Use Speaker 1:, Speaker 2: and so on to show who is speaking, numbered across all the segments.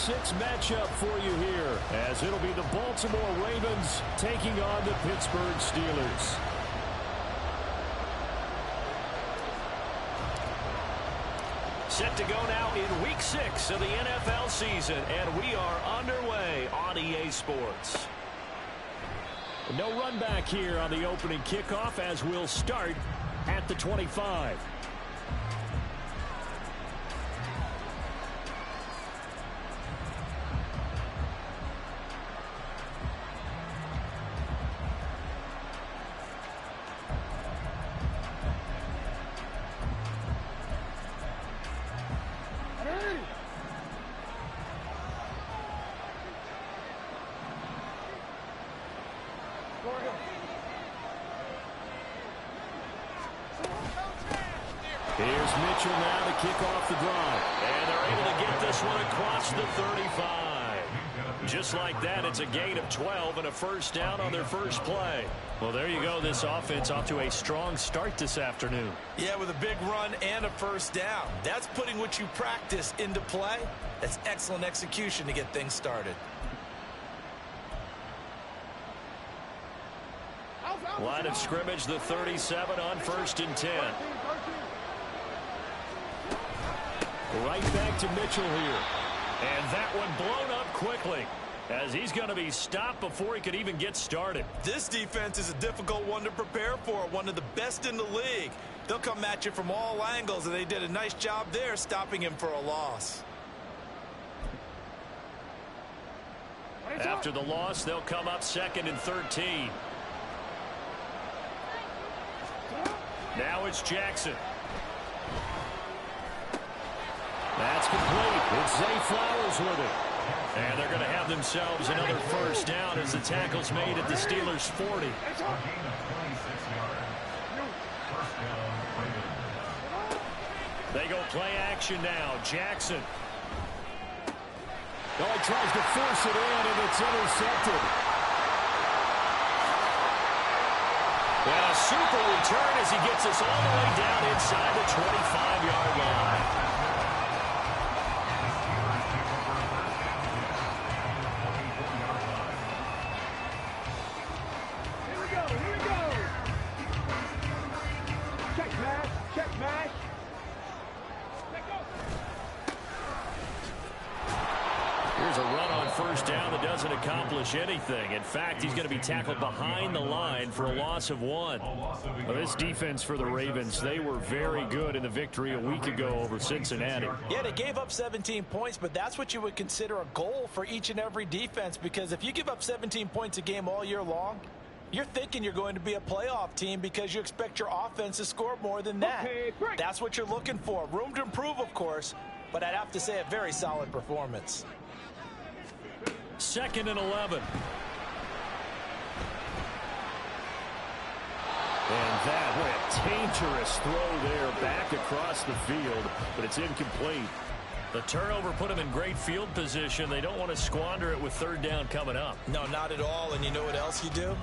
Speaker 1: 6 matchup for you here, as it'll be the Baltimore Ravens taking on the Pittsburgh Steelers. Set to go now in Week 6 of the NFL season, and we are underway on EA Sports. No run back here on the opening kickoff, as we'll start at the 25. Here's Mitchell now to kick off the drive. And they're able to get this one across the 35. Just like that, it's a gain of 12 and a first down on their first play. Well, there you go. This offense off to a strong start this afternoon.
Speaker 2: Yeah, with a big run and a first down. That's putting what you practice into play. That's excellent execution to get things started.
Speaker 1: Line of scrimmage, the 37 on 1st and 10. Right back to Mitchell here. And that one blown up quickly, as he's going to be stopped before he could even get started.
Speaker 2: This defense is a difficult one to prepare for, one of the best in the league. They'll come at you from all angles, and they did a nice job there stopping him for a loss.
Speaker 1: After the loss, they'll come up 2nd and 13. Now it's Jackson. That's complete. It's Zay Flowers with it. And they're going to have themselves another first down as the tackle's made at the Steelers' 40. They go play action now. Jackson. Oh, he tries to force it in, and it's intercepted. And a super return as he gets us all the way down inside the 25-yard line. Here's a run on first down that doesn't accomplish anything. In fact, he's going to be tackled behind the line for a loss of 1. Well, this defense for the Ravens, they were very good in the victory a week ago over Cincinnati.
Speaker 2: Yeah, they gave up 17 points, but that's what you would consider a goal for each and every defense, because if you give up 17 points a game all year long, you're thinking you're going to be a playoff team because you expect your offense to score more than that. That's what you're looking for. Room to improve, of course, but I'd have to say a very solid performance.
Speaker 1: 2nd and 11. And that, what a dangerous throw there back across the field, but it's incomplete. The turnover put them in great field position. They don't want to squander it with 3rd down coming up.
Speaker 2: No, not at all. And you know what else you do?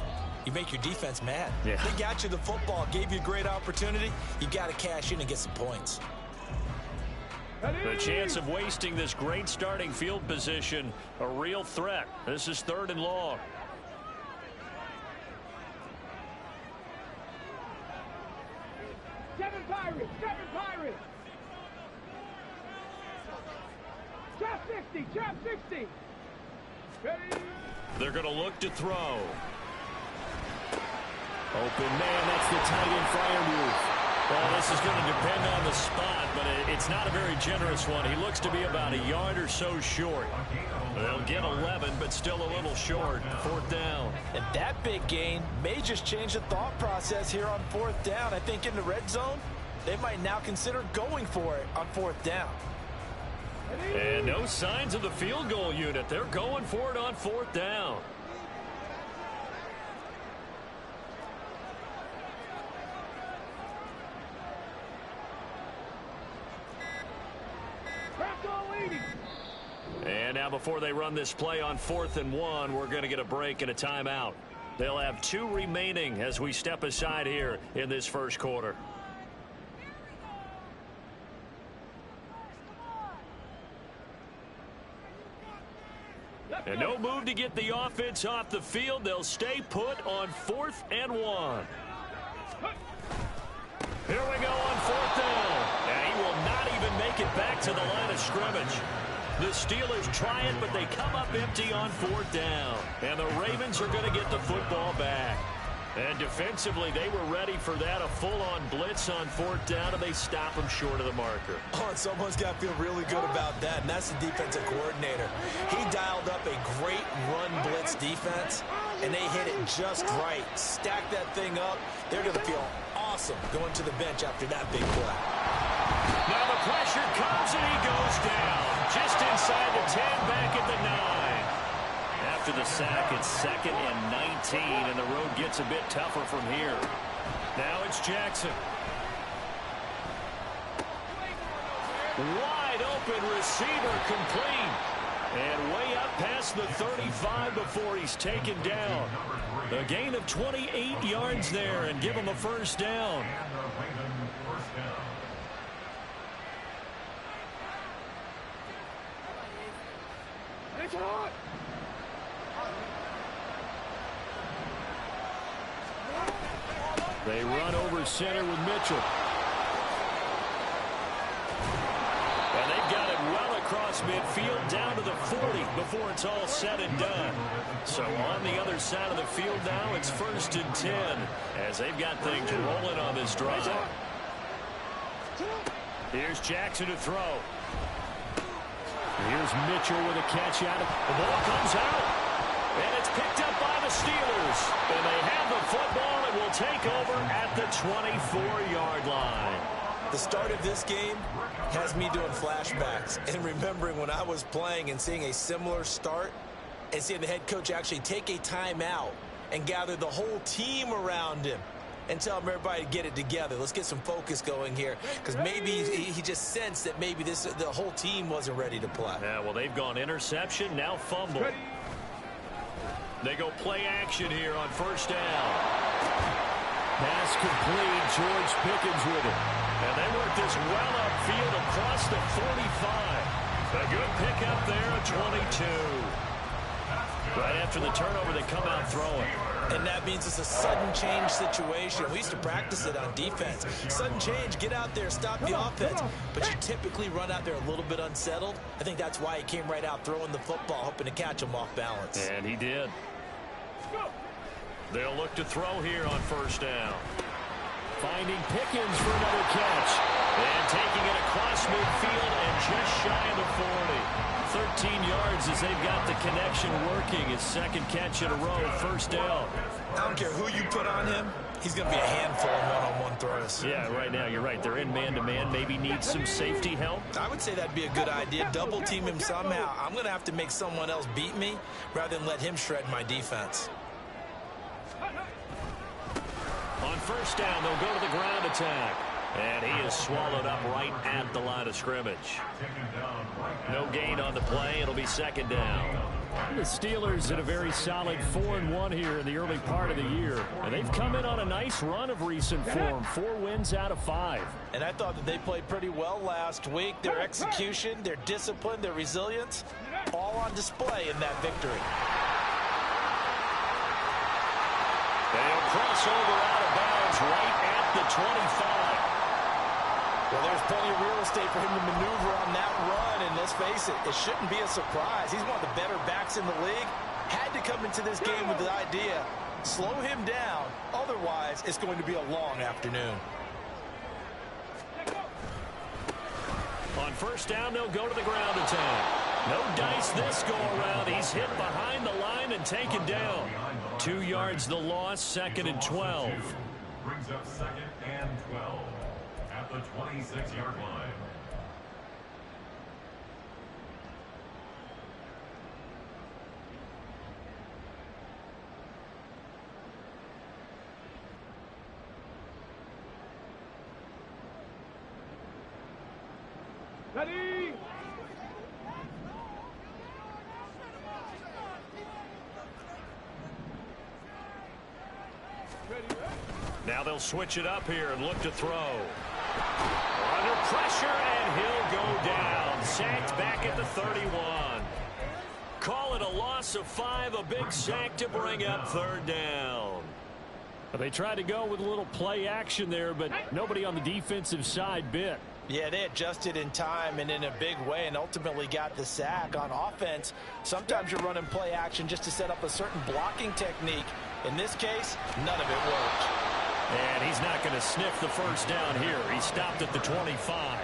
Speaker 2: You make your defense mad.
Speaker 1: Yeah.
Speaker 2: They got you the football, gave you a great opportunity. You got to cash in and get some points.
Speaker 1: The chance of wasting this great starting field position, a real threat. This is 3rd and long.
Speaker 3: Seven Pirates. Trap 60.
Speaker 1: They're going to look to throw. Open man, that's the tight end Freiermuth. Well, this is going to depend on the spot, but it's not a very generous one. He looks to be about a yard or so short. They'll get 11, but still a little short. 4th down.
Speaker 2: And that big gain may just change the thought process here on 4th down. I think in the red zone, they might now consider going for it on 4th down.
Speaker 1: And no signs of the field goal unit. They're going for it on 4th down. And now before they run this play on 4th and 1, we're going to get a break and a timeout. They'll have 2 remaining as we step aside here in this first quarter. And no move to get the offense off the field. They'll stay put on 4th and 1. Here we go on 4th down. And he will not even make it back to the line of scrimmage. The Steelers try it, but they come up empty on 4th down. And the Ravens are going to get the football back. And defensively, they were ready for that, a full-on blitz on 4th down, and they stop them short of the marker.
Speaker 2: Oh, and someone's got to feel really good about that, and that's the defensive coordinator. He dialed up a great run blitz defense, and they hit it just right. Stack that thing up. They're going to feel awesome going to the bench after that big play.
Speaker 1: Now the pressure comes, and he goes down. Just inside the 10, back at the 9. After the sack, it's 2nd and 19, and the road gets a bit tougher from here. Now it's Jackson. Wide open receiver complete. And way up past the 35 before he's taken down. A gain of 28 yards there and give him a first down. They run over center with Mitchell. And they've got it well across midfield down to the 40 before it's all said and done. So on the other side of the field now, it's 1st and 10 as they've got things rolling on this drive. Here's Jackson to throw. Here's Mitchell with a catch out. The ball comes out. And it's picked up by the Steelers. And they have the football and will take over at the 24-yard line.
Speaker 2: The start of this game has me doing flashbacks and remembering when I was playing and seeing a similar start and seeing the head coach actually take a timeout and gather the whole team around him and tell him everybody to get it together. Let's get some focus going here, because maybe he just sensed that maybe the whole team wasn't ready to play.
Speaker 1: Yeah, well, they've gone interception, now fumble. They go play action here on 1st down. Pass complete. George Pickens with it. And they work this well upfield across the 45. A good pickup there at 22. Right after the turnover, they come out throwing.
Speaker 2: And that means it's a sudden change situation. We used to practice it on defense. Sudden change, get out there, stop the offense. But you typically run out there a little bit unsettled. I think that's why he came right out throwing the football, hoping to catch him off balance.
Speaker 1: And he did. They'll look to throw here on 1st down. Finding Pickens for another catch. And taking it across midfield and just shy of the 40. 13 yards as they've got the connection working. His 2nd catch in a row, 1st down.
Speaker 2: I don't care who you put on him. He's going to be a handful of one-on-one throws.
Speaker 1: Yeah, right now, you're right. They're in man-to-man. Maybe needs some safety help.
Speaker 2: I would say that'd be a good idea. Double team him somehow. I'm going to have to make someone else beat me rather than let him shred my defense.
Speaker 1: On 1st down, they'll go to the ground attack. And he is swallowed up right at the line of scrimmage. No gain on the play. It'll be 2nd down. The Steelers in a very solid 4-1 here in the early part of the year. And they've come in on a nice run of recent form. 4 wins out of 5.
Speaker 2: And I thought that they played pretty well last week. Their execution, their discipline, their resilience, all on display in that victory.
Speaker 1: They'll cross over out of bounds right at the 25.
Speaker 2: Well, there's plenty of real estate for him to maneuver on that run, and let's face it, it shouldn't be a surprise. He's one of the better backs in the league. Had to come into this game with the idea, slow him down, otherwise it's going to be a long afternoon.
Speaker 1: On 1st down, they'll go to the ground attack. No dice this go around. He's hit behind the line and taken down. 2 yards the loss, 2nd and 12.
Speaker 4: Brings up 2nd and 12 at the 26-yard line.
Speaker 3: Ready?
Speaker 1: Now they'll switch it up here and look to throw. Under pressure, and he'll go down. Sacked back at the 31. Call it a loss of 5, a big sack to bring up third down.
Speaker 5: They tried to go with a little play action there, but nobody on the defensive side bit.
Speaker 2: Yeah, they adjusted in time and in a big way and ultimately got the sack. On offense, sometimes you're running play action just to set up a certain blocking technique. In this case, none of it worked.
Speaker 1: And he's not going to sniff the first down here. He stopped at the 25.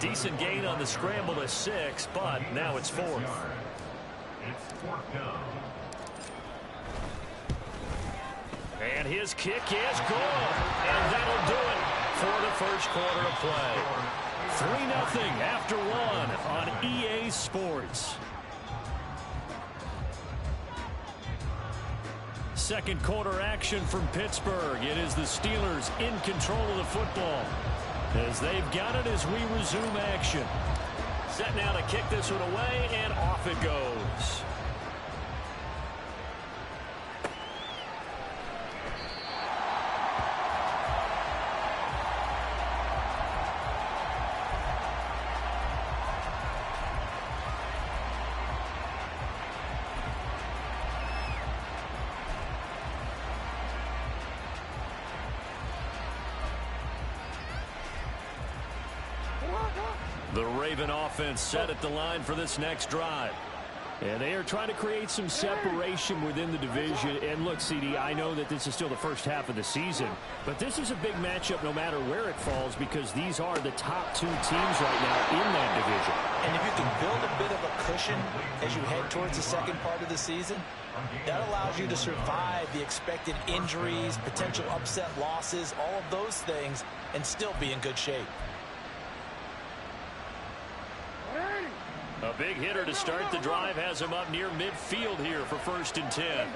Speaker 1: Decent gain on the scramble to 6, but now it's 4th.
Speaker 4: It's 4th down.
Speaker 1: And his kick is good. And that'll do it for the first quarter of play. 3-0 after 1 on EA Sports. Second quarter action from Pittsburgh. It is the Steelers in control of the football as they've got it as we resume action. Set now to kick this one away, and off it goes. The Raven offense set at the line for this next drive.
Speaker 5: And they are trying to create some separation within the division. And look, CD, I know that this is still the first half of the season, but this is a big matchup no matter where it falls because these are the top 2 teams right now in that division.
Speaker 2: And if you can build a bit of a cushion as you head towards the second part of the season, that allows you to survive the expected injuries, potential upset losses, all of those things, and still be in good shape.
Speaker 1: A big hitter to start the drive has him up near midfield here for 1st and 10.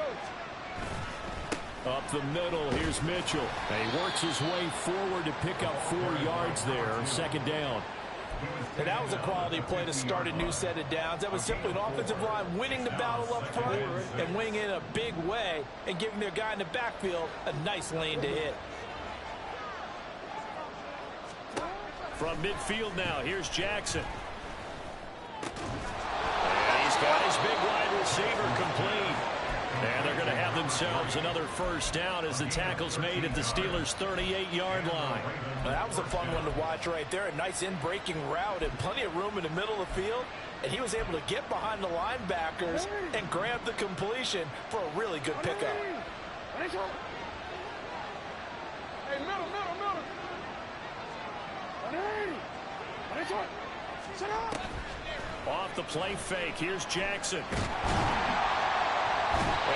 Speaker 5: Up the middle, here's Mitchell. And he works his way forward to pick up 4 yards there, 2nd down.
Speaker 2: And that was a quality play to start a new set of downs. That was simply an offensive line winning the battle up front and winning in a big way and giving their guy in the backfield a nice lane to hit.
Speaker 1: From midfield now, here's Jackson. And he's got his big wide receiver complete. And they're going to have themselves another 1st down as the tackle's made at the Steelers' 38-yard line.
Speaker 2: Now, that was a fun one to watch right there. A nice in-breaking route and plenty of room in the middle of the field. And he was able to get behind the linebackers and grab the completion for a really good pickup.
Speaker 3: Hey, middle. Sit up.
Speaker 1: Off the play fake, here's Jackson. And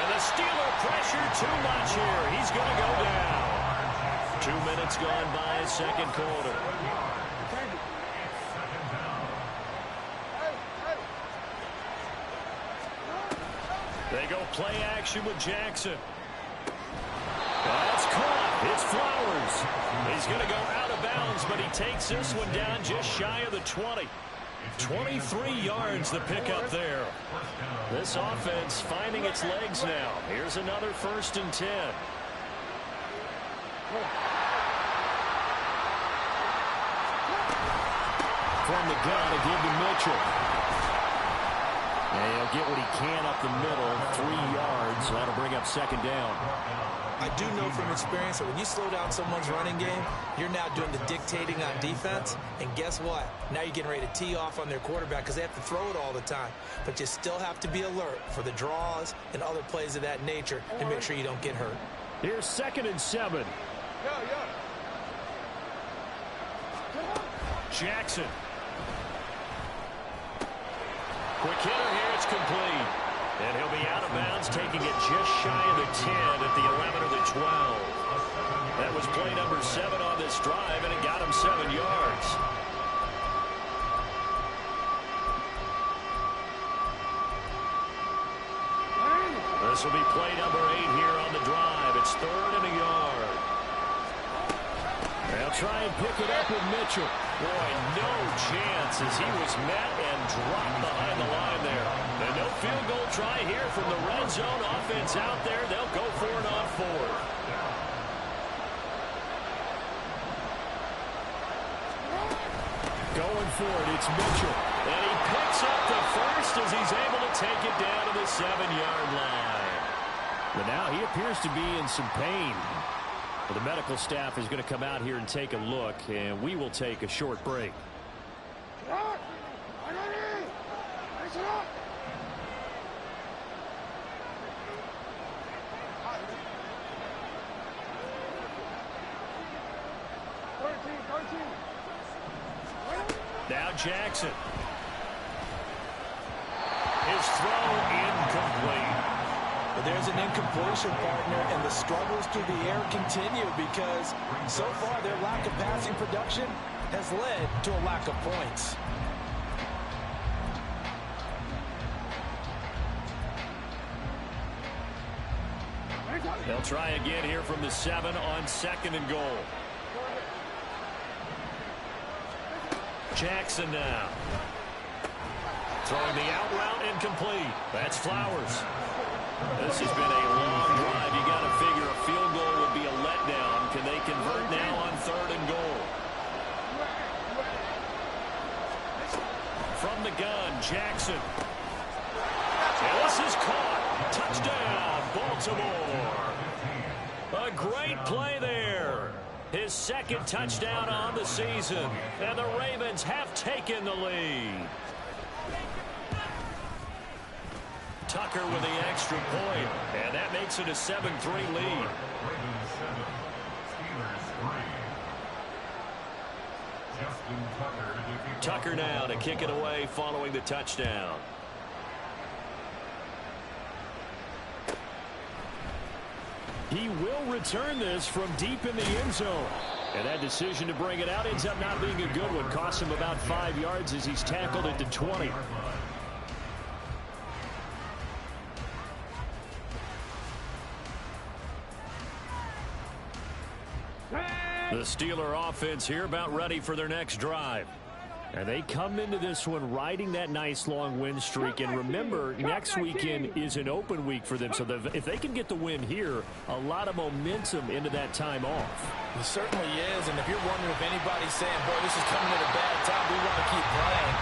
Speaker 1: the Steeler pressure too much here. He's going to go down. 2 minutes gone by, second quarter. They go play action with Jackson. That's caught. It's Flowers. He's going to go out of bounds, but he takes this one down just shy of the 20. 23 yards the pickup there. This offense finding its legs now. Here's another 1st and 10.
Speaker 5: From the gun, to give to Mitchell. And he'll get what he can up the middle, 3 yards. That'll bring up 2nd down.
Speaker 2: I do know from experience that when you slow down someone's running game, you're now doing the dictating on defense. And guess what? Now you're getting ready to tee off on their quarterback because they have to throw it all the time. But you still have to be alert for the draws and other plays of that nature to make sure you don't get hurt.
Speaker 5: Here's 2nd and 7.
Speaker 1: Jackson. Quick hitter here, it's complete. And he'll be out of bounds, taking it just shy of the 10 at the 11 or the 12. That was play number 7 on this drive, and it got him 7 yards. This will be play number 8 here on the drive. It's 3rd and a yard.
Speaker 5: They'll try and pick it up with Mitchell.
Speaker 1: Boy, no chance as he was met and dropped behind the line there. And no field goal try here from the red zone offense out there. They'll go for it on 4th.
Speaker 5: Going for it, it's Mitchell.
Speaker 1: And he picks picks up the first as he's able to take it down to the 7-yard line.
Speaker 5: But now he appears to be in some pain. Well, the medical staff is going to come out here and take a look, and we will take a short break.
Speaker 1: Now Jackson. His throw incomplete.
Speaker 2: But there's an incompletion, partner, and the struggles through the air continue because so far their lack of passing production has led to a lack of points.
Speaker 1: They'll try again here from the 7 on 2nd and goal. Jackson now. Throwing the out route incomplete. That's Flowers. This has been a long drive. You got to figure a field goal would be a letdown. Can they convert now on 3rd and goal? From the gun, Jackson. And this is caught. Touchdown, Baltimore. A great play there. His 2nd touchdown on the season. And the Ravens have taken the lead. Tucker with the extra point. And that makes it a 7-3 lead.
Speaker 4: Ravens 7, Steelers 3. Justin Tucker to kick
Speaker 1: Tucker now to kick it away following the touchdown.
Speaker 5: He will return this from deep in the end zone. And that decision to bring it out ends up not being a good one. Cost him about 5 yards as he's tackled at the 20. The Steeler offense here about ready for their next drive. And they come into this one riding that nice long win streak. And remember, next weekend is an open week for them. So if they can get the win here, a lot of momentum into that time off.
Speaker 2: It certainly is. And if you're wondering if anybody's saying, boy, this is coming at a bad time, we want to keep playing,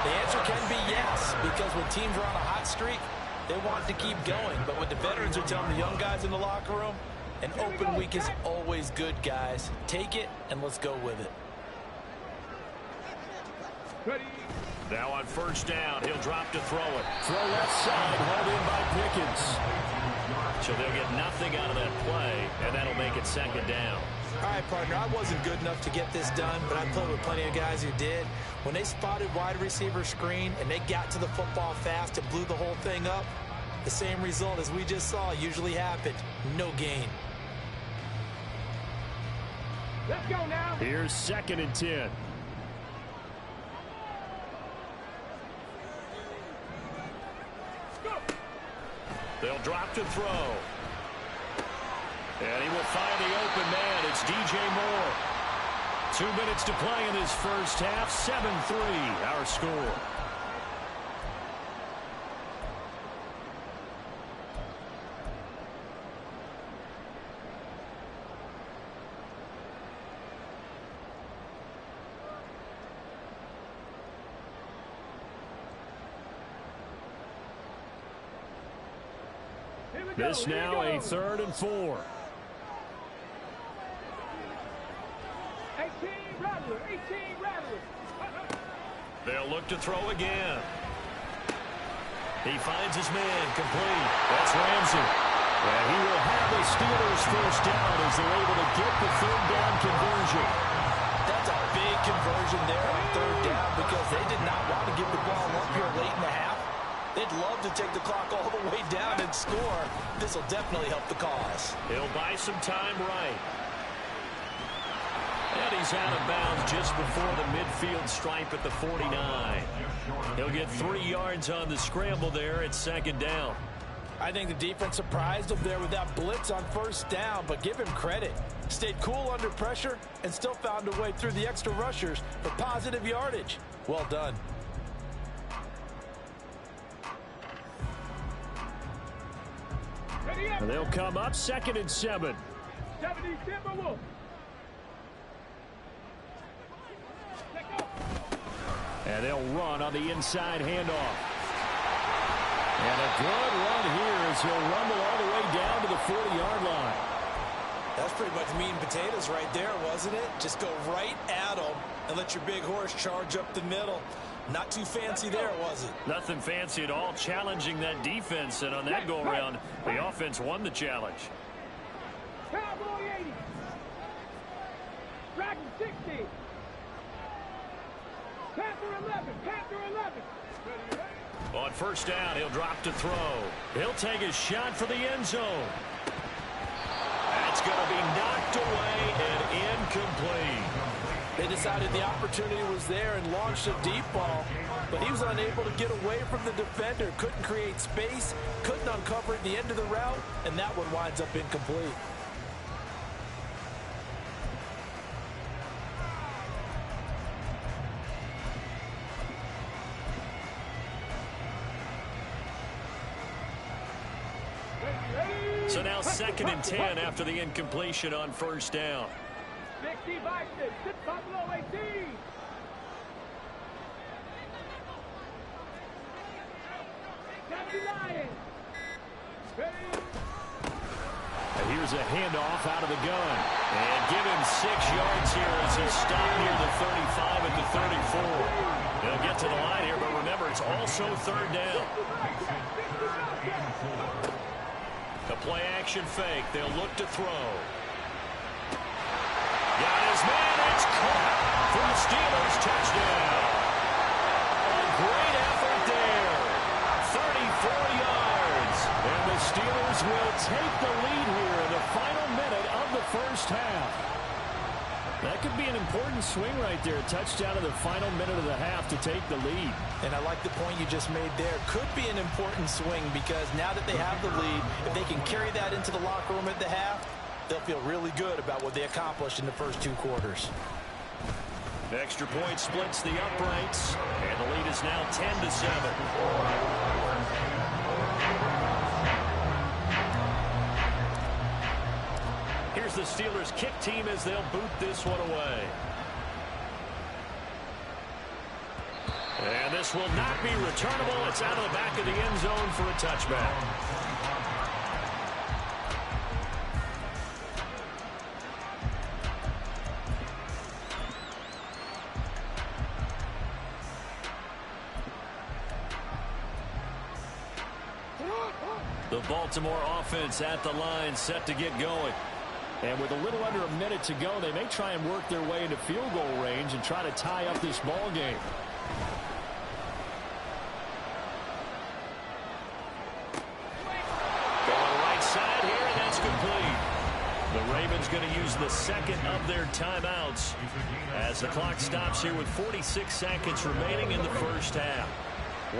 Speaker 2: the answer can be yes. Because when teams are on a hot streak, they want to keep going. But what the veterans are telling the young guys in the locker room, an open week is always good, guys. Take it, and let's go with it.
Speaker 1: Now on 1st down, he'll drop to throw it.
Speaker 5: Throw left side, held in by Pickens.
Speaker 1: So they'll get nothing out of that play, and that'll make it 2nd down.
Speaker 2: All right, partner, I wasn't good enough to get this done, but I played with plenty of guys who did. When they spotted wide receiver screen and they got to the football fast and blew the whole thing up, the same result as we just saw usually happened. No gain.
Speaker 3: Let's go now.
Speaker 5: Here's 2nd and 10.
Speaker 1: They'll drop to throw. And he will find the open man. It's DJ Moore. 2 minutes to play in this first half. 7-3, our score.
Speaker 5: This now a 3rd and 4.
Speaker 3: 18 Rattler.
Speaker 1: They'll look to throw again. He finds his man complete. That's Ramsey.
Speaker 5: And he will have the Steelers 1st down as they're able to get the 3rd down conversion.
Speaker 2: That's a big conversion there on 3rd down because they did not want to give the ball up here late in the half. They'd love to take the clock all the way down and score. This will definitely help the cause.
Speaker 1: He'll buy some time right. And he's out of bounds just before the midfield stripe at the 49. He'll get 3 yards on the scramble there at 2nd down.
Speaker 2: I think the defense surprised him there with that blitz on 1st down, but give him credit. Stayed cool under pressure and still found a way through the extra rushers for positive yardage. Well done.
Speaker 5: And they'll come up 2nd and 7.
Speaker 3: 70 Timberwolves.
Speaker 5: And they'll run on the inside handoff. And a good run here as he'll rumble all the way down to the 40-yard line.
Speaker 2: That's pretty much meat and potatoes right there, wasn't it? Just go right at them and let your big horse charge up the middle. Not too fancy there, was it?
Speaker 5: Nothing fancy at all, challenging that defense. And on that go-around, the offense won the challenge.
Speaker 3: Cowboy 80. Dragon 60. Panther 11. Panther 11.
Speaker 1: On first down, he'll drop to throw. He'll take a shot for the end zone. That's going to be knocked away and incomplete.
Speaker 2: They decided the opportunity was there and launched a deep ball, but he was unable to get away from the defender. Couldn't create space, couldn't uncover the end of the route, and that one winds up incomplete.
Speaker 1: So now 2nd and 10 after the incompletion on first down.
Speaker 3: 60 Bison. 6 Buffalo 18. Lions.
Speaker 1: And here's a handoff out of the gun. And give him 6 yards here as he's stopped near the 35 at the 34. He'll get to the line here, but remember, it's also 3rd down. The play action fake. They'll look to throw. Got his man. It's caught for the Steelers. Touchdown. A great effort there. 34 yards. And the Steelers will take the lead here in the final minute of the first half. That could be an important swing right there. Touchdown in the final minute of the half to take the lead.
Speaker 2: And I like the point you just made there. Could be an important swing because now that they have the lead, if they can carry that into the locker room at the half, they'll feel really good about what they accomplished in the first 2 quarters.
Speaker 1: The extra point splits the uprights, and the lead is now 10-7. Here's the Steelers kick team as they'll boot this one away. And this will not be returnable. It's out of the back of the end zone for a touchback. The Baltimore offense at the line, set to get going.
Speaker 5: And with a little under a minute to go, they may try and work their way into field goal range and try to tie up this ball game.
Speaker 1: Going right side here, and that's complete. The Ravens going to use the 2nd of their timeouts as the clock stops here with 46 seconds remaining in the first half.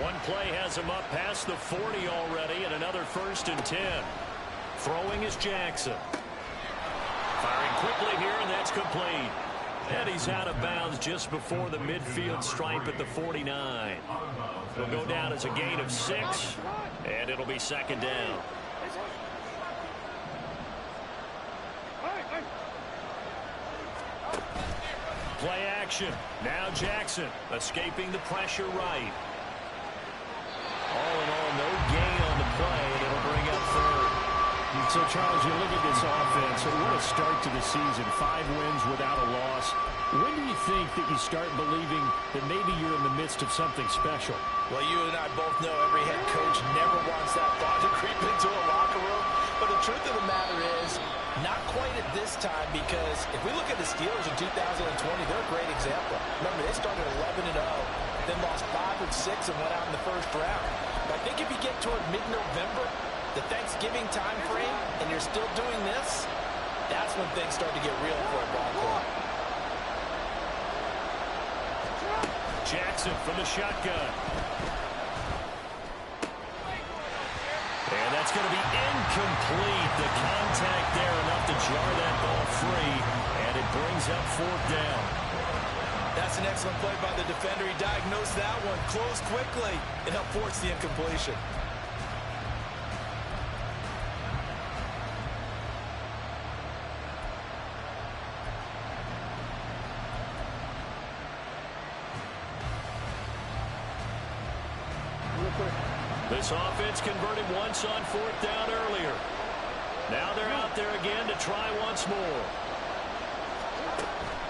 Speaker 1: One play has him up past the 40 already, and another 1st and 10. Throwing is Jackson. Firing quickly here, and that's complete. And he's out of bounds just before the midfield stripe at the 49. It'll go down as a gain of 6, and it'll be 2nd down. Play action. Now Jackson escaping the pressure right. All in all, no gain on the play, and it'll bring up 3rd.
Speaker 5: So, Charles, you look at this offense, what a start to the season. 5 wins without a loss. When do you think that you start believing that maybe you're in the midst of something special?
Speaker 2: Well, you and I both know every head coach never wants that thought to creep into a locker room. But the truth of the matter is, not quite at this time, because if we look at the Steelers in 2020, they're a great example. Remember, they started 11-0, then lost 5 and 6 and went out in the first round. But I think if you get toward mid-November, the Thanksgiving time frame, and you're still doing this, that's when things start to get real for a ball club.
Speaker 1: Jackson from the shotgun. And that's going to be incomplete. The contact there enough to jar that ball free, and it brings up 4th down.
Speaker 2: That's an excellent play by the defender. He diagnosed that one, closed quickly, and helped force the incompletion.
Speaker 1: This offense converted once on 4th down earlier. Now they're out there again to try once more.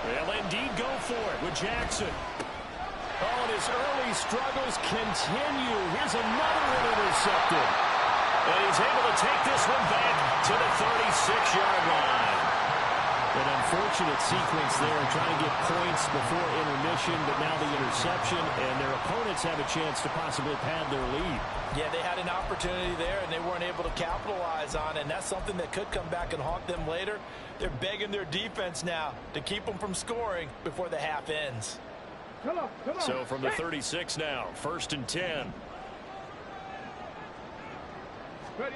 Speaker 1: They'll indeed go for it with Jackson. Oh, and his early struggles continue. Here's another one intercepted. And he's able to take this one back to the 36-yard line. An unfortunate sequence there, trying to get points before intermission, but now the interception, and their opponents have a chance to possibly pad their lead.
Speaker 2: Yeah, they had an opportunity there, and they weren't able to capitalize on it, and that's something that could come back and haunt them later. They're begging their defense now to keep them from scoring before the half ends.
Speaker 3: Come on.
Speaker 1: So from the 36 now, 1st and 10.
Speaker 3: Ready.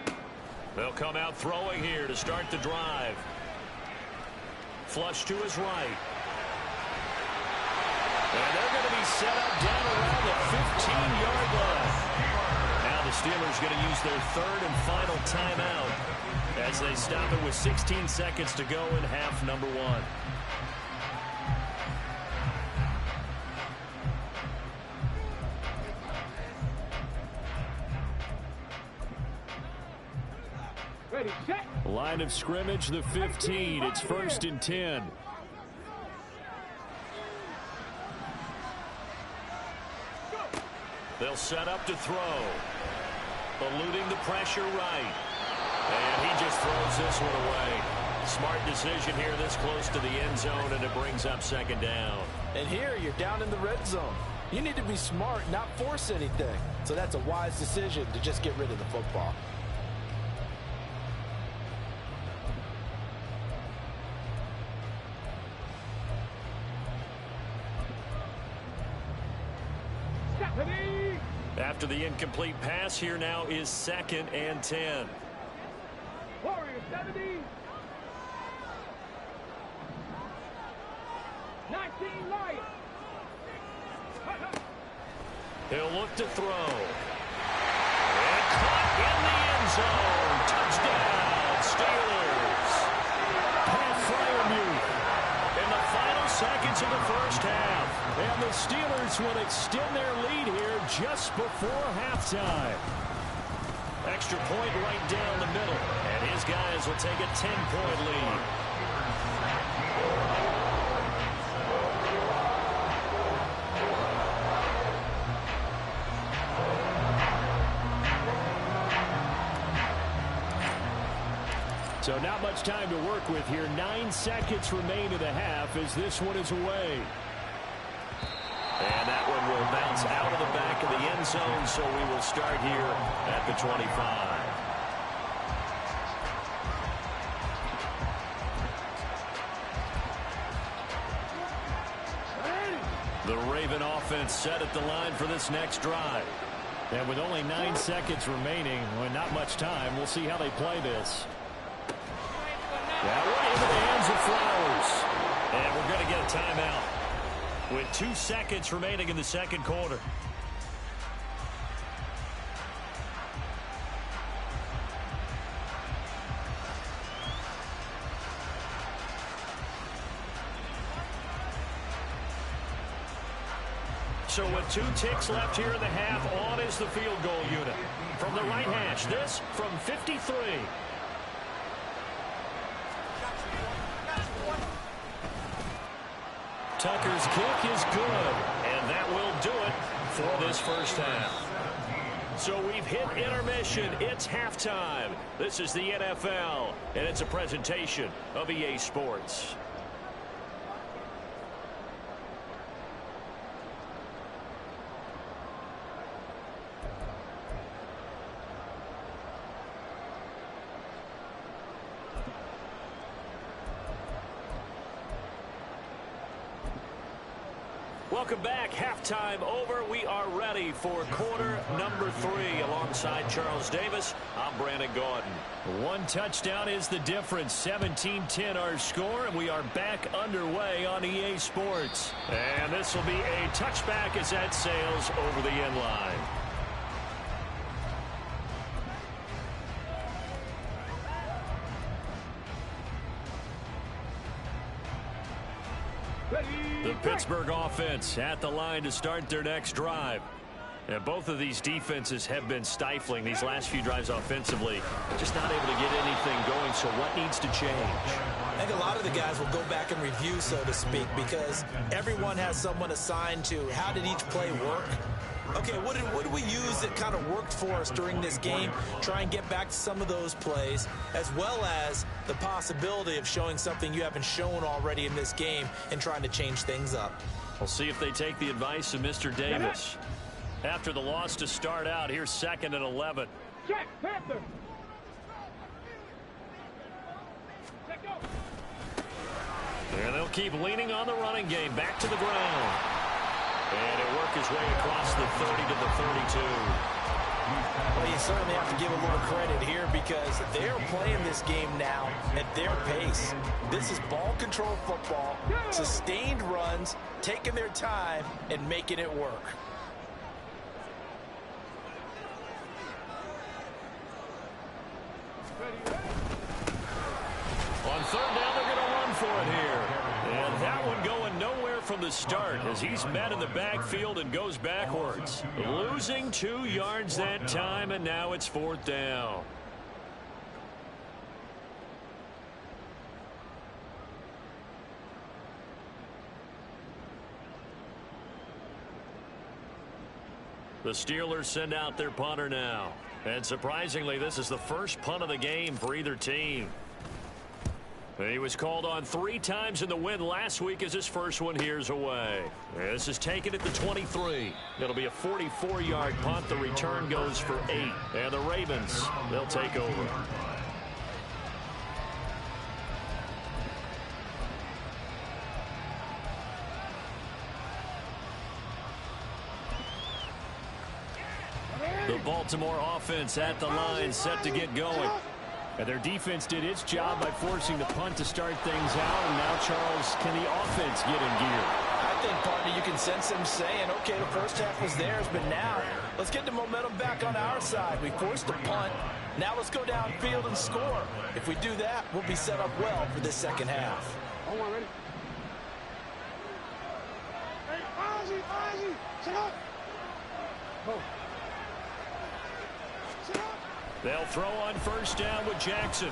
Speaker 1: They'll come out throwing here to start the drive. Flush to his right. And they're going to be set up down around the 15-yard line. Now the Steelers going to use their 3rd and final timeout as they stop it with 16 seconds to go in half number 1.
Speaker 3: Ready, set.
Speaker 5: Line of scrimmage, the 15. It's 1st and 10.
Speaker 1: They'll set up to throw. Eluding the pressure right. And he just throws this one away. Smart decision here this close to the end zone, and it brings up 2nd down.
Speaker 2: And here you're down in the red zone. You need to be smart, not force anything. So that's a wise decision to just get rid of the football.
Speaker 1: After the incomplete pass, here now is 2nd and 10.
Speaker 3: Warrior 70. 19 Lions.
Speaker 1: He'll look to throw. And caught in the end zone. Touchdown, Steelers.
Speaker 5: Pat Fryermuth.
Speaker 1: In the final seconds of the first half.
Speaker 5: And the Steelers will extend their lead here just before halftime.
Speaker 1: Extra point right down the middle. And his guys will take a 10-point lead.
Speaker 5: So not much time to work with here. 9 seconds remain in the half as this one is away.
Speaker 1: And that one will bounce out of the back of the end zone, so we will start here at the 25. The Raven offense set at the line for this next drive.
Speaker 5: And with only 9 seconds remaining, well, not much time, we'll see how they play this.
Speaker 1: That one into the hands of Flowers. And we're going to get a timeout with 2 seconds remaining in the second quarter. So with 2 ticks left here in the half, on is the field goal unit. From the right hash, this from 53. Tucker's kick is good, and that will do it for this first half. So we've hit intermission. It's halftime. This is the NFL, and it's a presentation of EA Sports. Welcome back. Halftime over. We are ready for quarter number 3. Alongside Charles Davis, I'm Brandon Gaudin.
Speaker 5: 1 touchdown is the difference. 17-10 our score, and we are back underway on EA Sports.
Speaker 1: And this will be a touchback as that sails over the end line. The Pittsburgh offense at the line to start their next drive. And both of these defenses have been stifling these last few drives offensively. Just not able to get anything going, so what needs to change?
Speaker 2: I think a lot of the guys will go back and review, so to speak, because everyone has someone assigned to how did each play work. Okay, what did we use that kind of worked for us during this game? Try and get back to some of those plays, as well as the possibility of showing something you haven't shown already in this game and trying to change things up.
Speaker 1: We'll see if they take the advice of Mr. Davis. After the loss to start out, here's 2nd and 11.
Speaker 3: Check, Panther. Check, go.
Speaker 1: And they'll keep leaning on the running game. Back to the ground. And it worked his way across the 30 to the 32.
Speaker 2: Well, you certainly have to give a little credit here because they're playing this game now at their pace. This is ball control football, sustained runs, taking their time, and making it work.
Speaker 1: On 3rd down, they're going to run for it here. And that one going nowhere from the start as he's met in the backfield and goes backwards. Losing 2 yards that time, and now it's 4th down. The Steelers send out their punter now. And surprisingly, this is the first punt of the game for either team. He was called on 3 times in the win last week as his first one here's away. This is taken at the 23. It'll be a 44-yard punt. The return goes for 8. And the Ravens, they'll take over. The Baltimore offense at the line, set to get going.
Speaker 5: And their defense did its job by forcing the punt to start things out. And now, Charles, can the offense get in gear?
Speaker 2: I think, partner, you can sense them saying, okay, the first half was theirs, but now let's get the momentum back on our side. We forced the punt. Now let's go downfield and score. If we do that, we'll be set up well for this second half.
Speaker 3: Hold on, ready? Hey, Ozzy, sit up. Go. Sit up.
Speaker 1: They'll throw on 1st down with Jackson.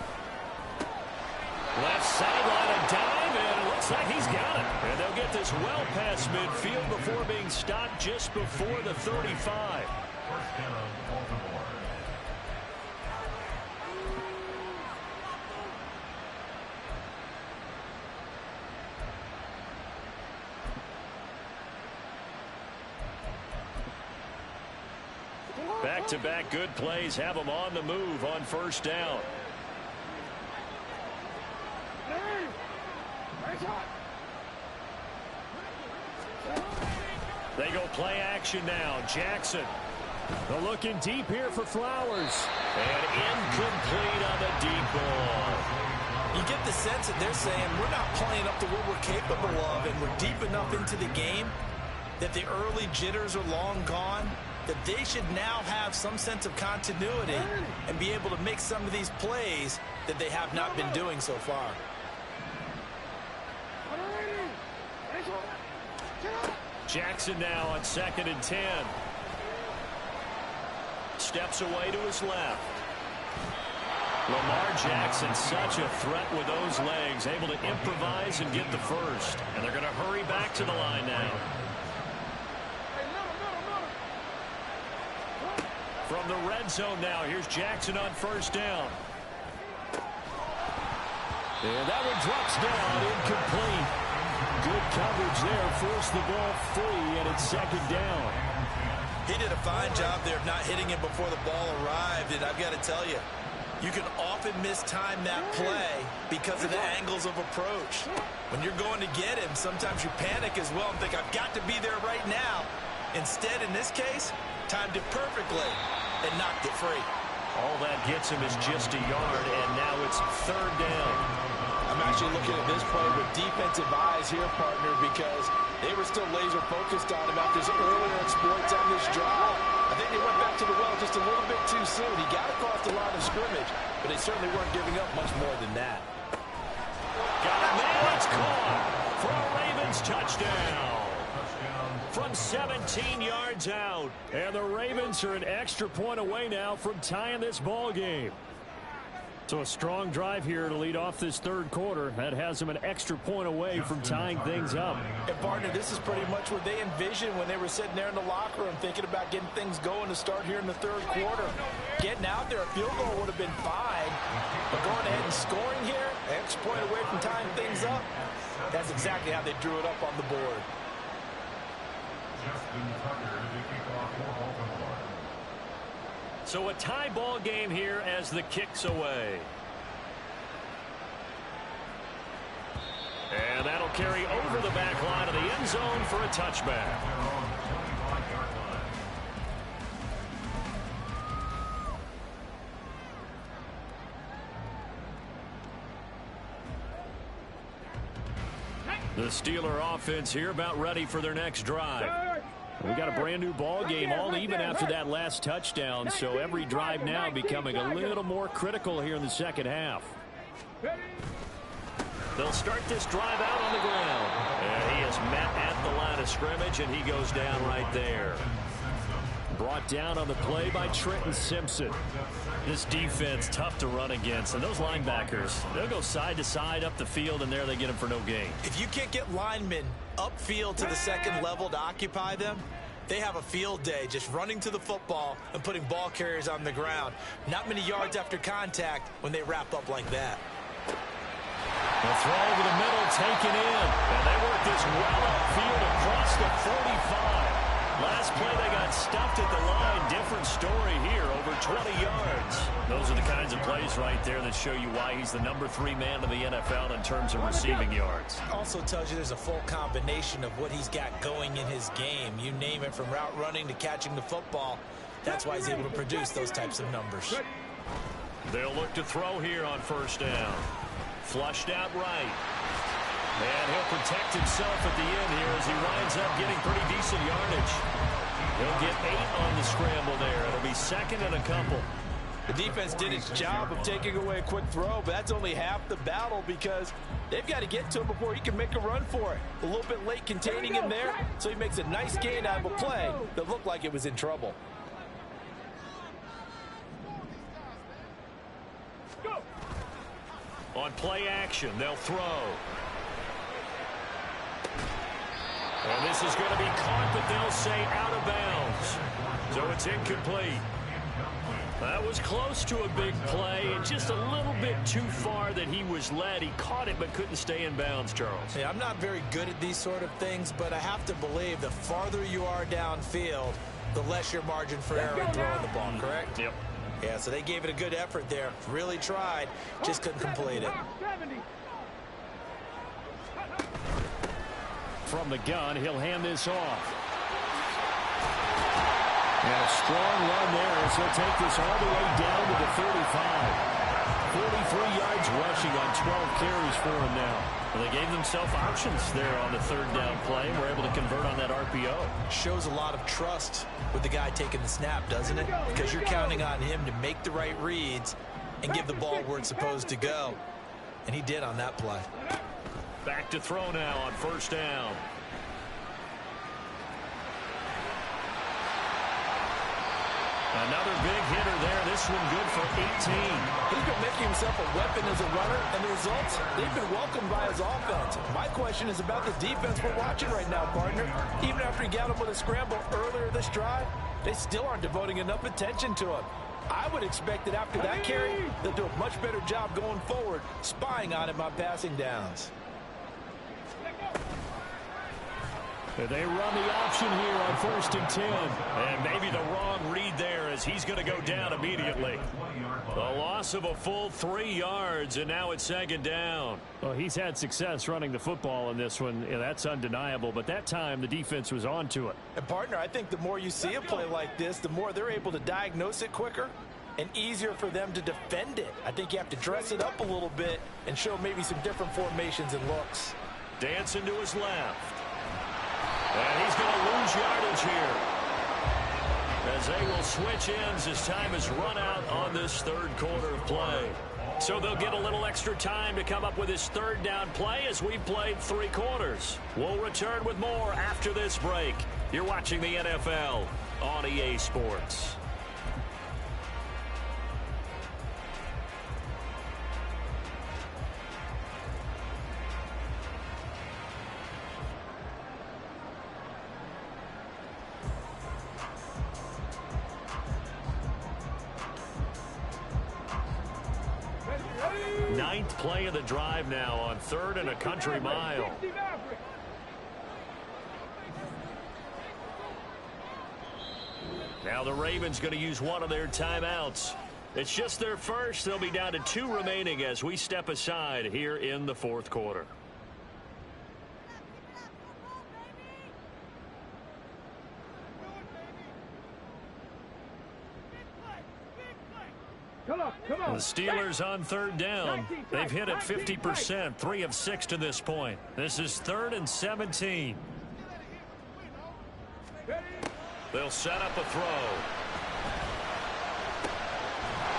Speaker 1: Left sideline, a dive, and it looks like he's got it. And they'll get this well past midfield before being stopped just before the 35.
Speaker 4: 1st down, Baltimore.
Speaker 1: Back-to-back good plays have them on the move on 1st down. They go play action now. Jackson.
Speaker 5: They're looking deep here for Flowers.
Speaker 1: And incomplete on the deep ball.
Speaker 2: You get the sense that they're saying we're not playing up to what we're capable of, and we're deep enough into the game that the early jitters are long gone, that they should now have some sense of continuity and be able to make some of these plays that they have not been doing so far.
Speaker 1: Jackson now on 2nd and 10. Steps away to his left. Lamar Jackson, such a threat with those legs, able to improvise and get the first. And they're going to hurry back to the line now. From the red zone now, here's Jackson on 1st down. And that one drops down, incomplete. Good coverage there, forced the ball free, and it's 2nd down.
Speaker 2: He did a fine job there of not hitting him before the ball arrived, and I've got to tell you, you can often mistime that play because of the angles of approach. When you're going to get him, sometimes you panic as well and think, I've got to be there right now. Instead, in this case, timed it perfectly and knocked it free.
Speaker 1: All that gets him is just a yard, and now it's 3rd down.
Speaker 2: I'm actually looking at this play with defensive eyes here, partner, because they were still laser focused on him after his earlier exploits on this drive. I think they went back to the well just a little bit too soon. He got across the line of scrimmage, but they certainly weren't giving up much more than that.
Speaker 1: Got it, man, it's caught for a Ravens touchdown.
Speaker 4: Touchdown,
Speaker 1: from 17 yards out.
Speaker 5: And the Ravens are an extra point away now from tying this ball game. So a strong drive here to lead off this third quarter. That has them an extra point away from tying things up.
Speaker 2: And partner, this is pretty much what they envisioned when they were sitting there in the locker room thinking about getting things going to start here in the third quarter. Getting out there, a field goal would have been fine. But going ahead and scoring here, extra point away from tying things up, that's exactly how they drew it up on the board.
Speaker 1: So a tie ball game here as the kick's away. And that'll carry over the back line of the end zone for a touchback. The Steeler offense here about ready for their next drive.
Speaker 5: We got a brand new ball game, all even after that last touchdown. So every drive now becoming a little more critical here in the second half.
Speaker 1: They'll start this drive out on the ground. And he is met at the line of scrimmage, and he goes down right there.
Speaker 5: Brought down on the play by Trenton Simpson.
Speaker 1: This defense tough to run against, and those linebackers, they'll go side to side up the field, and there they get them for no gain.
Speaker 2: If you can't get linemen upfield to the second level to occupy them, they have a field day just running to the football and putting ball carriers on the ground. Not many yards after contact when they wrap up like that.
Speaker 1: The throw over the middle, taken in, and they work this well upfield across the 45. Last play, they got stuffed at the line. Different story here, over 20 yards. Those are the kinds of plays right there that show you why he's the #3 man in the NFL in terms of receiving yards.
Speaker 2: Also tells you there's a full combination of what he's got going in his game. You name it, from route running to catching the football. That's why he's able to produce those types of numbers.
Speaker 1: They'll look to throw here on first down. Flushed out right. And he'll protect himself at the end here as he winds up getting pretty decent yardage. He'll get 8 on the scramble there. It'll be second and a couple.
Speaker 2: The defense did its job of taking away a quick throw, but that's only half the battle because they've got to get to him before he can make a run for it. A little bit late containing him there, so he makes a nice gain out of a play that looked like it was in trouble.
Speaker 1: On play action, they'll throw. And this is going to be caught, but they'll say out of bounds. So it's incomplete. That was close to a big play, and just a little bit too far that he was led. He caught it, but couldn't stay in bounds, Charles.
Speaker 2: Yeah, I'm not very good at these sort of things, but I have to believe the farther you are downfield, the less your margin for error in throwing the ball, correct?
Speaker 1: Yep.
Speaker 2: Yeah, so they gave it a good effort there. Really tried, just couldn't complete it.
Speaker 5: From the gun, he'll hand this off. And a strong run there as he'll take this all the way down to the 35. 43 yards rushing on 12 carries for him now.
Speaker 1: Well, they gave themselves options there on the third down play and were able to convert on that RPO.
Speaker 2: Shows a lot of trust with the guy taking the snap, doesn't it? Because you're counting on him to make the right reads and give the ball where it's supposed to go. And he did on that play.
Speaker 1: Back to throw now on first down. Another big hitter there. This one good for 18.
Speaker 2: He's been making himself a weapon as a runner, and the results, they've been welcomed by his offense. My question is about the defense we're watching right now, partner. Even after he got him with a scramble earlier this drive, they still aren't devoting enough attention to him. I would expect that after that carry, they'll do a much better job going forward, spying on him on passing downs.
Speaker 5: They run the option here on 1st and 10.
Speaker 1: And maybe the wrong read there as he's going to go down immediately. A loss of a full 3 yards, and now it's second down.
Speaker 5: Well, he's had success running the football in this one. Yeah, that's undeniable, but that time the defense was on to it.
Speaker 2: And, partner, I think the more you see a play like this, the more they're able to diagnose it quicker and easier for them to defend it. I think you have to dress it up a little bit and show maybe some different formations and looks.
Speaker 1: Dancing to his left. And he's going to lose yardage here as they will switch ends as time is run out on this third quarter of play. So they'll get a little extra time to come up with his third down play as we've played 3 quarters. We'll return with more after this break. You're watching the NFL on EA Sports. Ninth play of the drive now on 3rd and a country mile. Now the Ravens going to use one of their timeouts. It's just their first. They'll be down to 2 remaining as we step aside here in the 4th quarter.
Speaker 3: Come on.
Speaker 1: The Steelers on 3rd down. They've hit it 50%, 3 of 6 to this point. This is 3rd and 17. They'll set up a throw.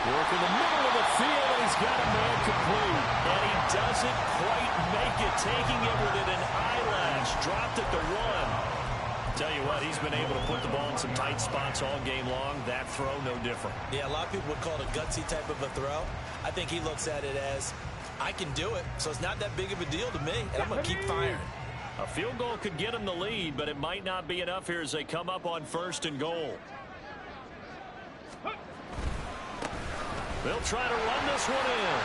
Speaker 5: Work in the middle of the field, and he's got a man complete.
Speaker 1: And he doesn't quite make it, taking it within an eyelash. Dropped it to 1. Tell you what, he's been able to put the ball in some tight spots all game long. That throw, no different.
Speaker 2: Yeah, a lot of people would call it a gutsy type of a throw. I think he looks at it as, I can do it, so it's not that big of a deal to me, and I'm going to keep firing.
Speaker 1: A field goal could get him the lead, but it might not be enough here as they come up on 1st and goal. They'll try to run this one in.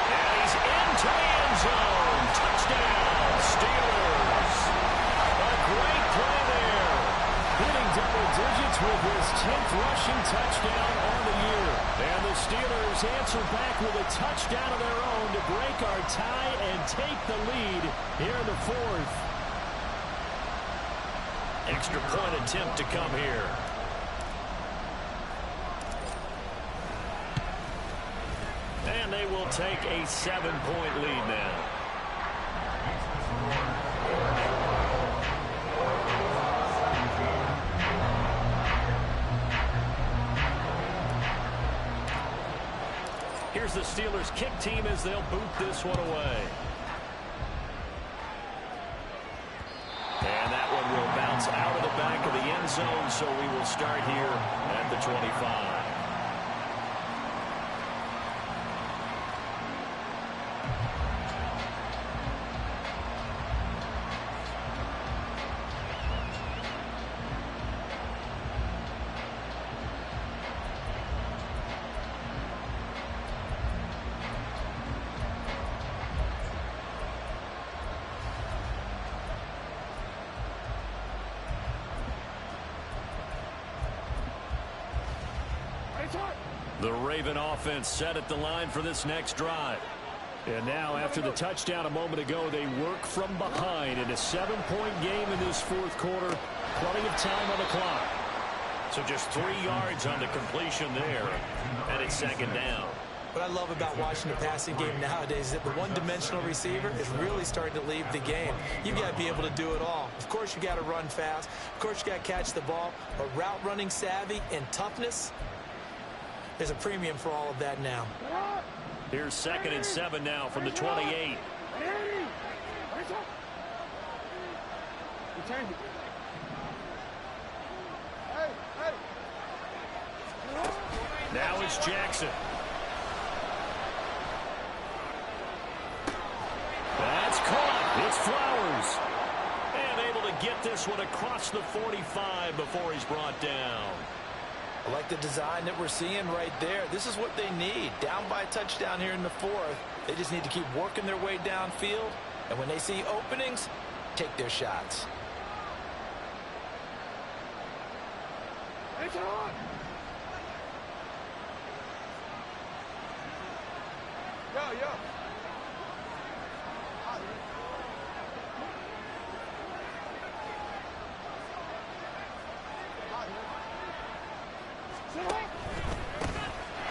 Speaker 1: And he's into the end zone. Touchdown, Steelers. A great play there.
Speaker 5: Hitting double digits with his 10th rushing touchdown on the year. And the Steelers answer back with a touchdown of their own to break our tie and take the lead here in the 4th.
Speaker 1: Extra point attempt to come here. And they will take a 7-point lead now. Here's the Steelers kick team as they'll boot this one away. And that one will bounce out of the back of the end zone, so we will start here at the 25. The Raven offense set at the line for this next drive.
Speaker 5: And now, after the touchdown a moment ago, they work from behind in a 7-point game in this 4th quarter. Plenty of time on the clock.
Speaker 1: So just 3 yards on the completion there, and it's 2nd down.
Speaker 2: What I love about watching the passing game nowadays is that the one-dimensional receiver is really starting to leave the game. You've got to be able to do it all. Of course, you got to run fast. Of course, you got to catch the ball. But route running savvy and toughness, there's a premium for all of that now.
Speaker 1: Here's 2nd and 7 now from the 28. Now it's Jackson.
Speaker 5: That's caught. It's Flowers.
Speaker 1: And able to get this one across the 45 before he's brought down.
Speaker 2: I like the design that we're seeing right there. This is what they need. Down by a touchdown here in the 4th. They just need to keep working their way downfield. And when they see openings, take their shots.
Speaker 3: It's on. Yo.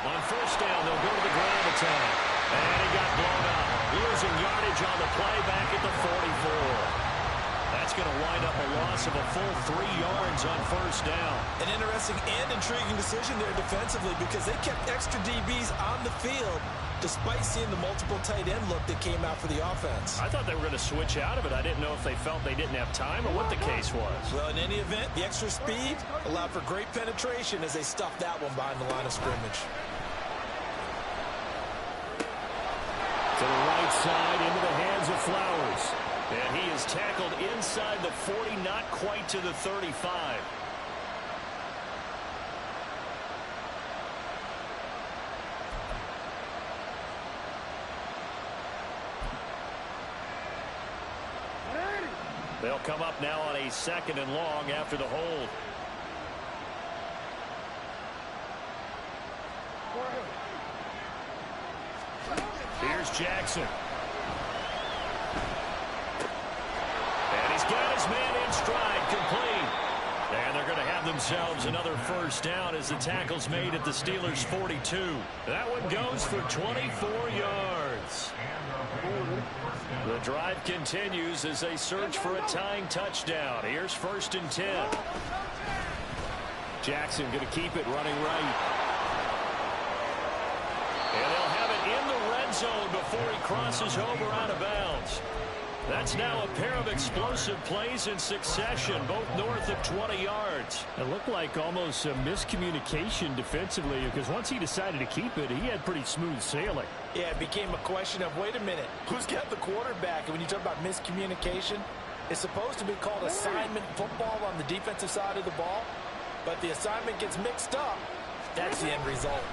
Speaker 1: On 1st down, they'll go to the ground attack. And he got blown up. Losing yardage on the play back at the 44. That's going to wind up a loss of a full 3 yards on first down.
Speaker 2: An interesting and intriguing decision there defensively because they kept extra DBs on the field despite seeing the multiple tight end look that came out for the offense.
Speaker 5: I thought they were going to switch out of it. I didn't know if they felt they didn't have time or what the case was.
Speaker 2: Well, in any event, the extra speed allowed for great penetration as they stuffed that one behind the line of scrimmage.
Speaker 5: To the right side, into the hands of Flowers.
Speaker 1: And he is tackled inside the 40, not quite to the 35. They'll come up now on a 2nd and long after the hold. Here's Jackson. And he's got his man in stride, complete. And they're going to have themselves another first down as the tackle's made at the Steelers' 42. That one goes for 24 yards. The drive continues as they search for a tying touchdown. Here's 1st and 10.
Speaker 5: Jackson going to keep it running right.
Speaker 1: And they'll have it in the red zone before he crosses over out of bounds. That's now a pair of explosive plays in succession, both north of 20 yards.
Speaker 5: It looked like almost a miscommunication defensively because once he decided to keep it, he had pretty smooth sailing.
Speaker 2: Yeah, it became a question of, wait a minute, who's got the quarterback? And when you talk about miscommunication, it's supposed to be called assignment football on the defensive side of the ball, but the assignment gets mixed up. That's the end result.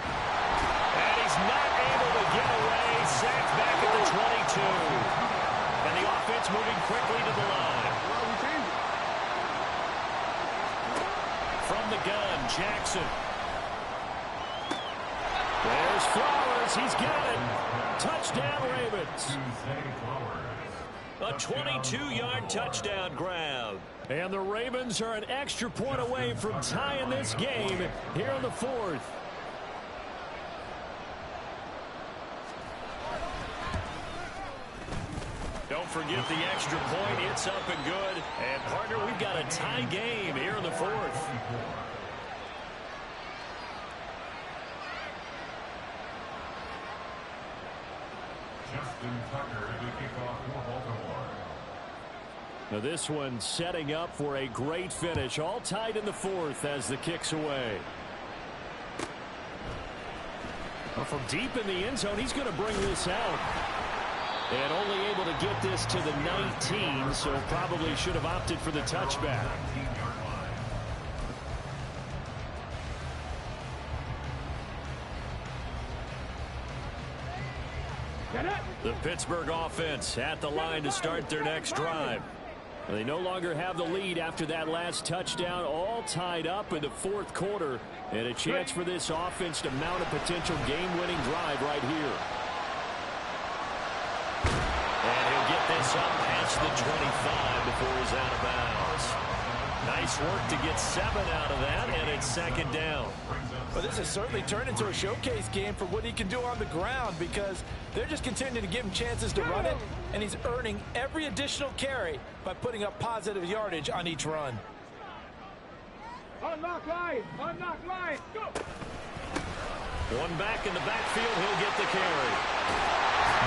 Speaker 1: And he's not able to get away. Sacked back at the 22. And the offense moving quickly to the line. From the gun, Jackson.
Speaker 5: There's Flowers. He's got it. Touchdown, Ravens.
Speaker 1: A 22-yard touchdown grab.
Speaker 5: And the Ravens are an extra point away from tying this game here in the 4th.
Speaker 1: Don't forget the extra point. It's up and good. And, partner, we've got a tie game here in the 4th.
Speaker 4: Justin Tucker to kick off for Baltimore.
Speaker 5: Now this one setting up for a great finish. All tied in the 4th as the kick's away. Well, from deep in the end zone, he's going to bring this out. And only able to get this to the 19, so probably should have opted for the touchback.
Speaker 1: The Pittsburgh offense at the line to start their next drive.
Speaker 5: They no longer have the lead after that last touchdown, all tied up in the 4th quarter, and a chance for this offense to mount a potential game-winning drive right here.
Speaker 1: And he'll get this up past the 25 before he's out of bounds. Nice work to get 7 out of that, and it's 2nd down.
Speaker 2: Well, this has certainly turned into a showcase game for what he can do on the ground because they're just continuing to give him chances to run it, and he's earning every additional carry by putting up positive yardage on each run.
Speaker 3: Unlock line! Unlock line! Go!
Speaker 1: One back in the backfield, he'll get the carry.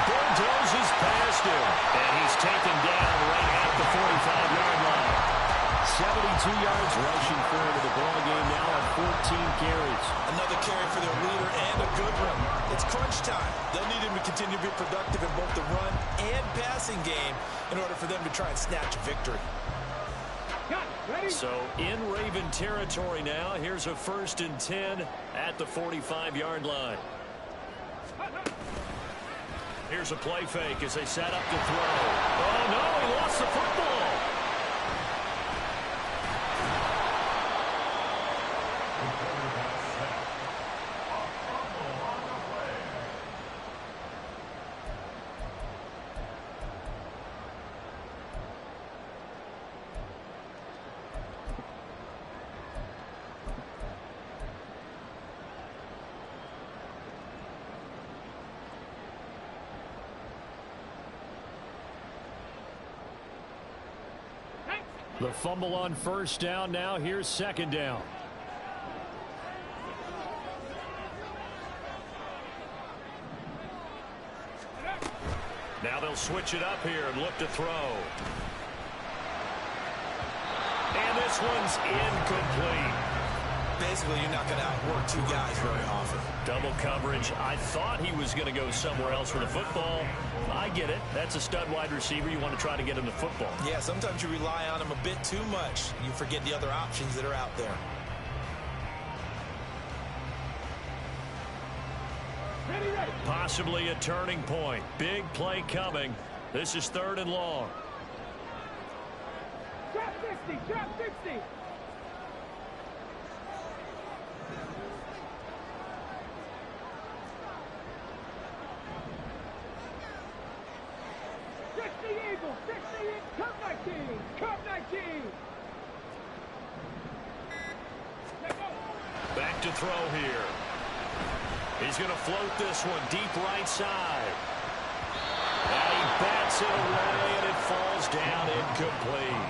Speaker 1: Bulldozes past him, and he's taken down right at the 45-yard line.
Speaker 5: 72 yards rushing forward to the ball game now at 14 carries.
Speaker 2: Another carry for their leader and a good one. It's crunch time. They'll need him to continue to be productive in both the run and passing game in order for them to try and snatch a victory.
Speaker 1: So in Raven territory now, here's a 1st and 10 at the 45-yard line. Here's a play fake as they set up to throw. Oh, no, he lost the football.
Speaker 5: The fumble on first down. Now here's second down.
Speaker 1: Now they'll switch it up here and look to throw. And this one's incomplete.
Speaker 2: Basically, you're not going to outwork two guys very often.
Speaker 1: Double coverage. I thought he was going to go somewhere else for the football. I get it. That's a stud wide receiver. You want to try to get him the football.
Speaker 2: Yeah, sometimes you rely on him a bit too much. You forget the other options that are out there.
Speaker 1: Possibly a turning point. Big play coming. This is 3rd and long.
Speaker 3: Drop 60, drop 60. Eagle, 60, Cup 19, Cup 19.
Speaker 1: Back to throw here. He's going to float this one deep right side. And he bats it away, and it falls down incomplete.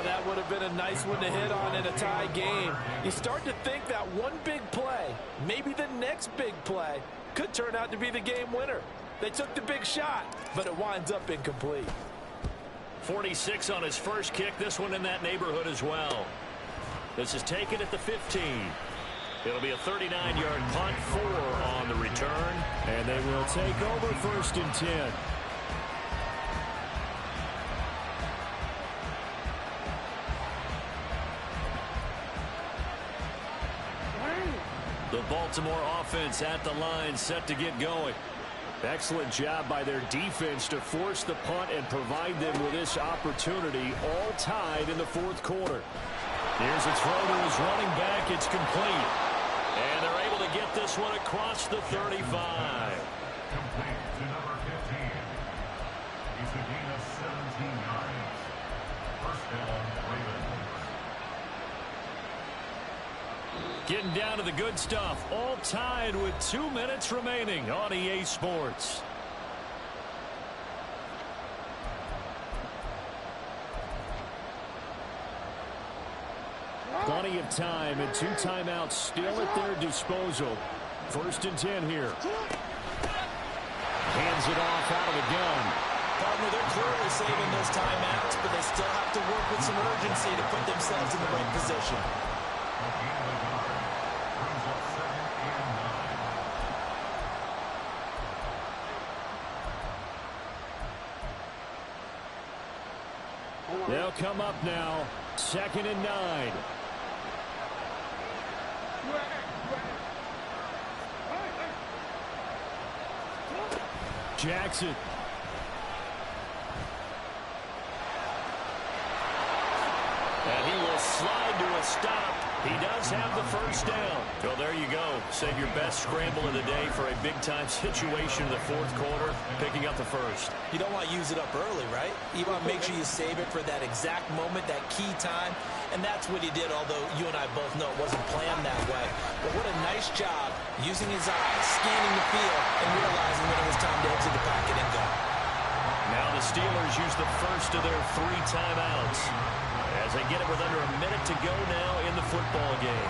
Speaker 2: That would have been a nice one to hit on in a tie game. You start to think that one big play, maybe the next big play, could turn out to be the game winner. They took the big shot, but it winds up incomplete.
Speaker 1: 46 on his first kick. This one in that neighborhood as well. This is taken at the 15. It'll be a 39-yard punt, 4 on the return.
Speaker 5: And they will take over 1st and 10.
Speaker 1: The Baltimore offense at the line, set to get going.
Speaker 5: Excellent job by their defense to force the punt and provide them with this opportunity, all tied in the 4th quarter.
Speaker 1: Here's a throw to his running back. It's complete. And they're able to get this one across the 35.
Speaker 4: Complete to number 15. He's a gain of 17 yards. First down, Ravens.
Speaker 1: Getting down to the good stuff. All tied with 2 minutes remaining on EA Sports.
Speaker 5: Plenty of time and 2 timeouts still at their disposal. 1st and 10 here. Hands it off out of the gun.
Speaker 2: Partner, they're clearly saving those timeouts, but they still have to work with some urgency to put themselves in the right position.
Speaker 5: They'll come up now. 2nd and 9. Jackson.
Speaker 1: And he will slide to a stop. He does have the first down. Well, there you go. Save your best scramble of the day for a big-time situation in the 4th quarter, picking up the first.
Speaker 2: You don't want to use it up early, right? You want to make sure you save it for that exact moment, that key time. And that's what he did, although you and I both know it wasn't planned that way. But what a nice job using his eyes, scanning the field, and realizing when it was time to exit the pocket and go.
Speaker 1: Now the Steelers use the first of their 3 timeouts as they get it with under a minute to go now in the football game.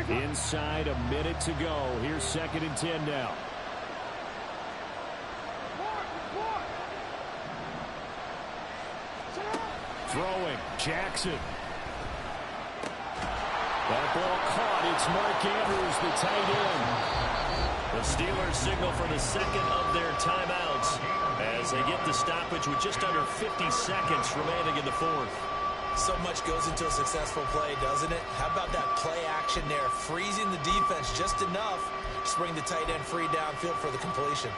Speaker 5: Inside a minute to go. Here's 2nd and 10 now. Throwing. Jackson. That ball caught. It's Mark Andrews, the tight end.
Speaker 1: The Steelers signal for the 2nd of their timeouts as they get the stoppage with just under 50 seconds remaining in the 4th.
Speaker 2: So much goes into a successful play, doesn't it? How about that play action there, freezing the defense just enough to bring the tight end free downfield for the completion.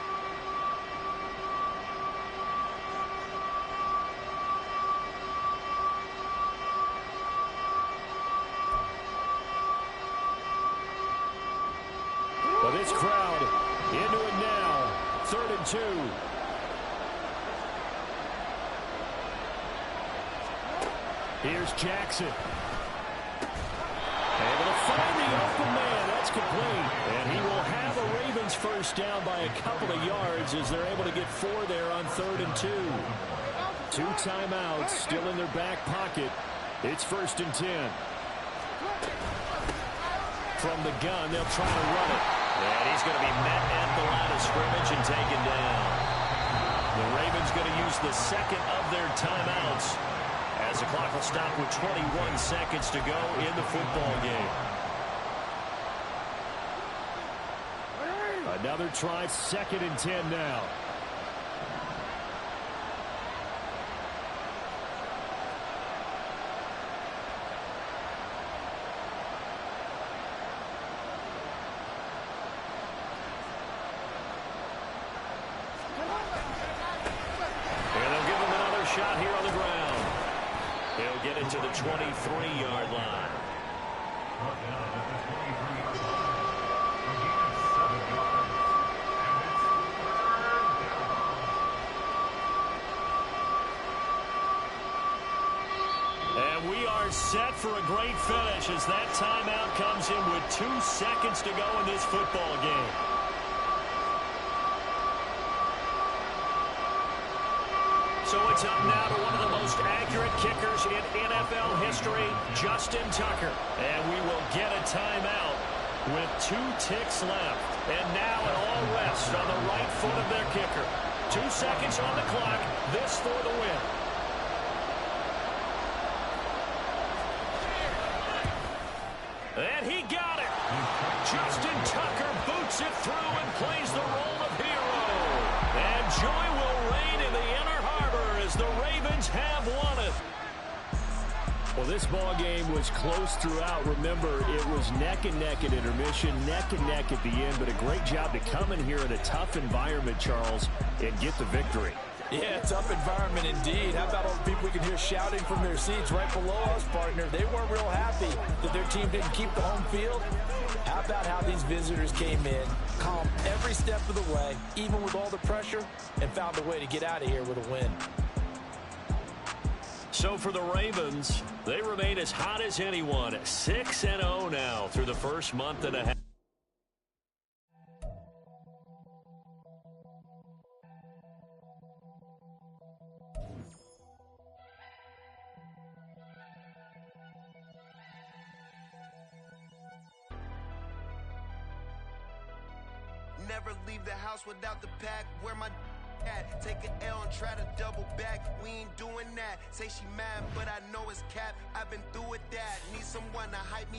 Speaker 5: Well, this crowd into it now. 3rd and 2. Here's Jackson. Able to find the open man. That's complete. And he will have a Ravens first down by a couple of yards as they're able to get 4 there on 3rd and 2. 2 timeouts still in their back pocket. It's 1st and 10. From the gun, they'll try to run it.
Speaker 1: And he's going to be met at the line of scrimmage and taken down. The Ravens going to use the second of their timeouts as the clock will stop with 21 seconds to go in the football game.
Speaker 5: Another try, 2nd and 10 now.
Speaker 1: Shot here on the ground. He'll get it to the 23-yard line. And we are set for a great finish as that timeout comes in with 2 seconds to go in this football game. So it's up now to one of the most accurate kickers in NFL history, Justin Tucker. And we will get a timeout with 2 ticks left. And now an all rest on the right foot of their kicker. 2 seconds on the clock. This for the win. And he got it. Justin Tucker boots it through and plays the role of hero. And joy will reign in the inner harbor as the Ravens have won it.
Speaker 5: Well, this ball game was close throughout. Remember, it was neck and neck at intermission, neck and neck at the end, but a great job to come in here in a tough environment, Charles, and get the victory.
Speaker 2: Yeah, tough environment indeed. How about all the people we can hear shouting from their seats right below us, partner? They weren't real happy that their team didn't keep the home field. How about how these visitors came in, calm every step of the way, even with all the pressure, and found a way to get out of here with a win.
Speaker 1: So for the Ravens, they remain as hot as anyone, 6-0 now through the first month and a half.
Speaker 6: Never leave the house without the pack. Where my at? Take an L and try to double back. We ain't doing that. Say she mad, but I know it's cap. I've been through with that. Need someone to hype me